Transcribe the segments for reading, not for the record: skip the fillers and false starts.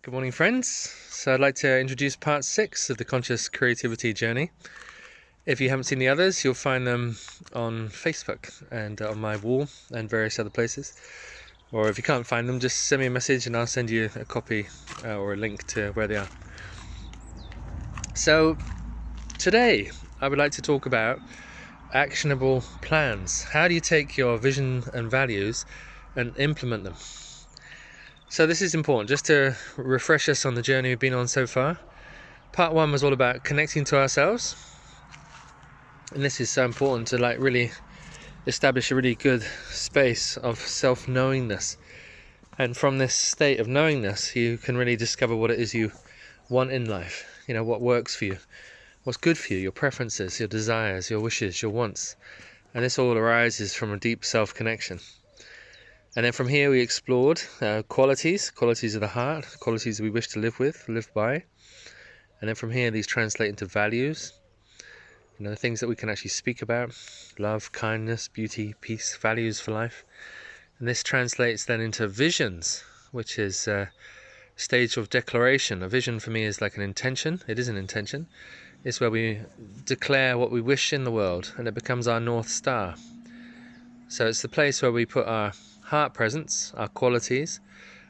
Good morning, friends. So I'd like to introduce part 6 of the Conscious Creativity Journey. If you haven't seen the others, you'll find them on Facebook and on my wall and various other places. Or if you can't find them, just send me a message and I'll send you a copy or a link to where they are. So today I would like to talk about actionable plans. How do you take your vision and values and implement them? So this is important, just to refresh us on the journey we've been on so far. Part 1 was all about connecting to ourselves, and this is so important to really establish a really good space of self-knowingness. And from this state of knowingness, you can really discover what it is you want in life. What works for you, what's good for you, your preferences, your desires, your wishes, your wants. And this all arises from a deep self-connection. And then from here we explored qualities of the heart, qualities we wish to live by. And then from here these translate into values, the things that we can actually speak about: love, kindness, beauty, peace, values for life. And this translates then into visions, which is a stage of declaration. A vision for me is like an intention. It is an intention. It's where we declare what we wish in the world, and it becomes our North Star. So it's the place where we put our heart presence, our qualities,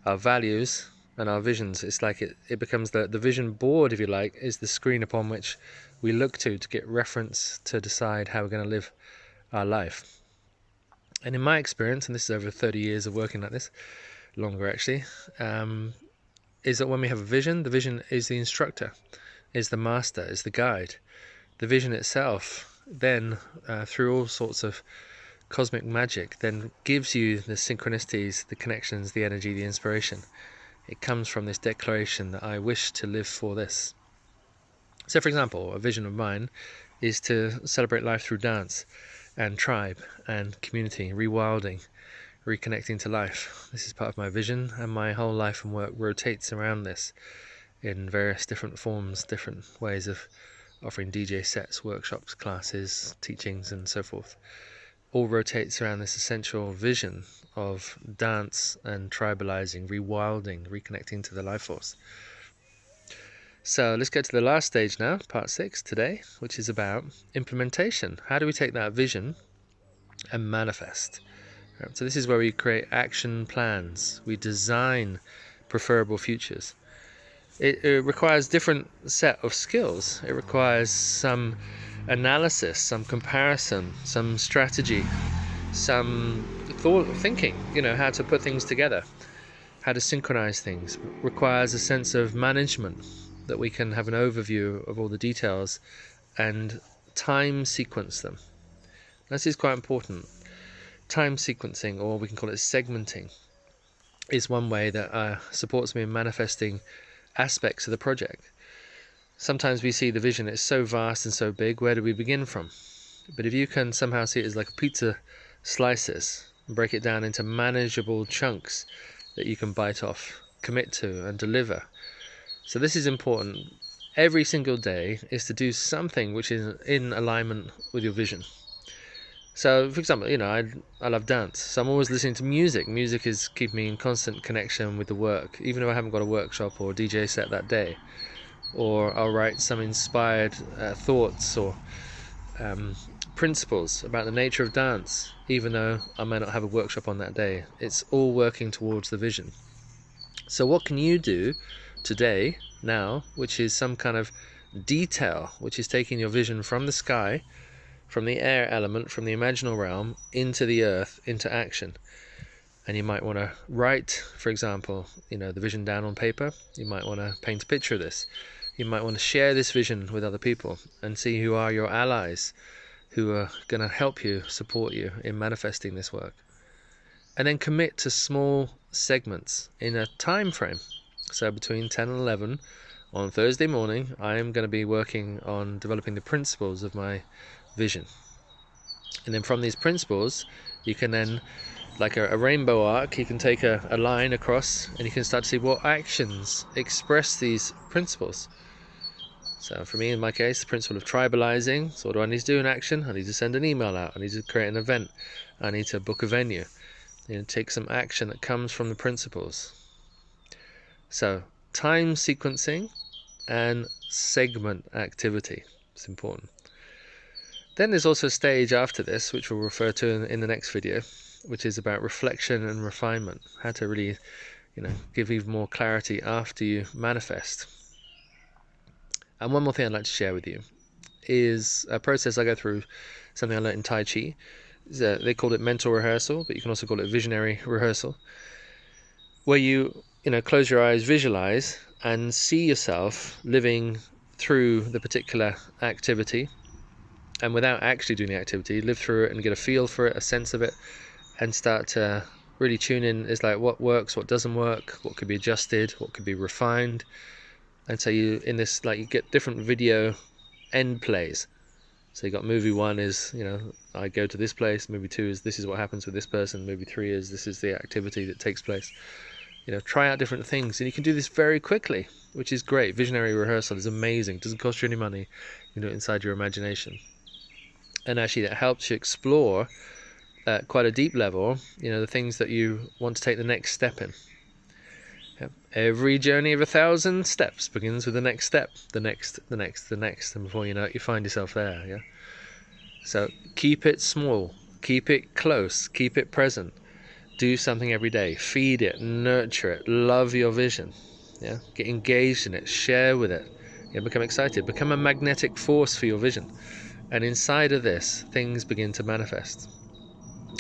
our values, and our visions. It's like it becomes the vision board, if you like, is the screen upon which we look to get reference to decide how we're going to live our life. And in my experience, and this is over 30 years of working like this, longer actually, is that when we have a vision, the vision is the instructor, is the master, is the guide. The vision itself then, through all sorts of cosmic magic, then gives you the synchronicities, the connections, the energy, the inspiration. It comes from this declaration that I wish to live for this. So for example, a vision of mine is to celebrate life through dance and tribe and community, rewilding, reconnecting to life. This is part of my vision, and my whole life and work rotates around this in various different forms, different ways of offering DJ sets, workshops, classes, teachings, and so forth. All rotates around this essential vision of dance and tribalizing, rewilding, reconnecting to the life force. So let's get to the last stage now, part 6 today, which is about implementation. How do we take that vision and manifest? So this is where we create action plans. We design preferable futures. It requires different set of skills. It requires some analysis, some comparison, some strategy, some thinking, how to put things together, how to synchronize things. It requires a sense of management, that we can have an overview of all the details and time sequence them. This is quite important. Time sequencing, or we can call it segmenting, is one way that supports me in manifesting aspects of the project. Sometimes we see the vision, it's so vast and so big, where do we begin from? But if you can somehow see it as like pizza slices and break it down into manageable chunks that you can bite off, commit to, and deliver. So this is important. Every single day is to do something which is in alignment with your vision. So, for example, I love dance, so I'm always listening to music. Music is keeping me in constant connection with the work, even if I haven't got a workshop or a DJ set that day. Or I'll write some inspired thoughts or principles about the nature of dance, even though I may not have a workshop on that day. It's all working towards the vision. So what can you do today, now, which is some kind of detail, which is taking your vision from the sky, from the air element, from the imaginal realm, into the earth, into action? And you might want to write, for example, the vision down on paper. You might want to paint a picture of this. You might want to share this vision with other people and see who are your allies, who are going to help you, support you in manifesting this work. And then commit to small segments in a time frame. So between 10 and 11 on Thursday morning, I am going to be working on developing the principles of my vision. And then from these principles, you can then, like a rainbow arc, you can take a line across and you can start to see what actions express these principles. So for me, in my case, the principle of tribalizing. So what do I need to do in action? I need to send an email out. I need to create an event. I need to book a venue. Take some action that comes from the principles. So time sequencing and segment activity. It's important. Then there's also a stage after this, which we'll refer to in the next video, which is about reflection and refinement. How to really, give even more clarity after you manifest. And one more thing I'd like to share with you is a process I go through, something I learned in Tai Chi. They call it mental rehearsal, but you can also call it visionary rehearsal, where you close your eyes, visualize, and see yourself living through the particular activity, and without actually doing the activity, live through it and get a feel for it, a sense of it, and start to really tune in. Is like what works, what doesn't work, what could be adjusted, what could be refined. And so you get different video end plays. So you got movie 1 is, I go to this place. Movie 2 is, this is what happens with this person. Movie 3 is, this is the activity that takes place. Try out different things, and you can do this very quickly, which is great. Visionary rehearsal is amazing. It doesn't cost you any money. You do it inside your imagination. And actually that helps you explore at quite a deep level, the things that you want to take the next step in. Yep. Every journey of 1,000 steps begins with the next step, the next, and before you know it, you find yourself there. Yeah. So keep it small, keep it close, keep it present. Do something every day. Feed it, nurture it, love your vision. Yeah. Get engaged in it, share with it. Become excited, become a magnetic force for your vision. And inside of this, things begin to manifest.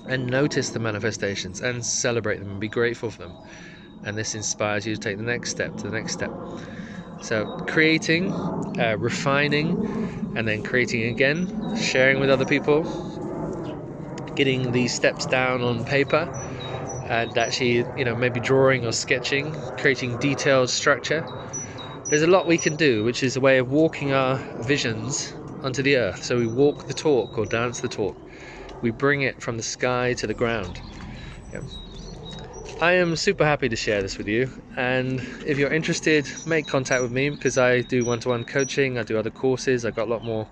And notice the manifestations and celebrate them and be grateful for them. And this inspires you to take the next step to the next step. So creating, refining, and then creating again, sharing with other people, getting these steps down on paper, and actually, maybe drawing or sketching, creating detailed structure. There's a lot we can do, which is a way of walking our visions onto the earth. So we walk the talk or dance the talk. We bring it from the sky to the ground. Yeah. I am super happy to share this with you, and if you're interested, make contact with me, because I do one-to-one coaching, I do other courses, I've got a lot more.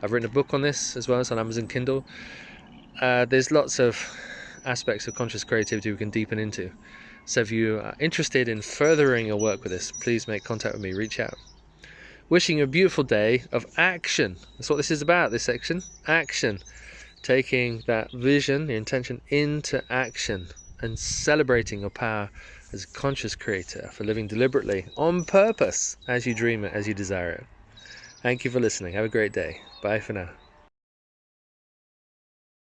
I've written a book on this as well, it's on Amazon Kindle. There's lots of aspects of conscious creativity we can deepen into. So if you are interested in furthering your work with this, please make contact with me, reach out. Wishing you a beautiful day of action. That's what this is about, this section. Action. Taking that vision, the intention, into action, and celebrating your power as a conscious creator for living deliberately, on purpose, as you dream it, as you desire it. Thank you for listening. Have a great day. Bye for now.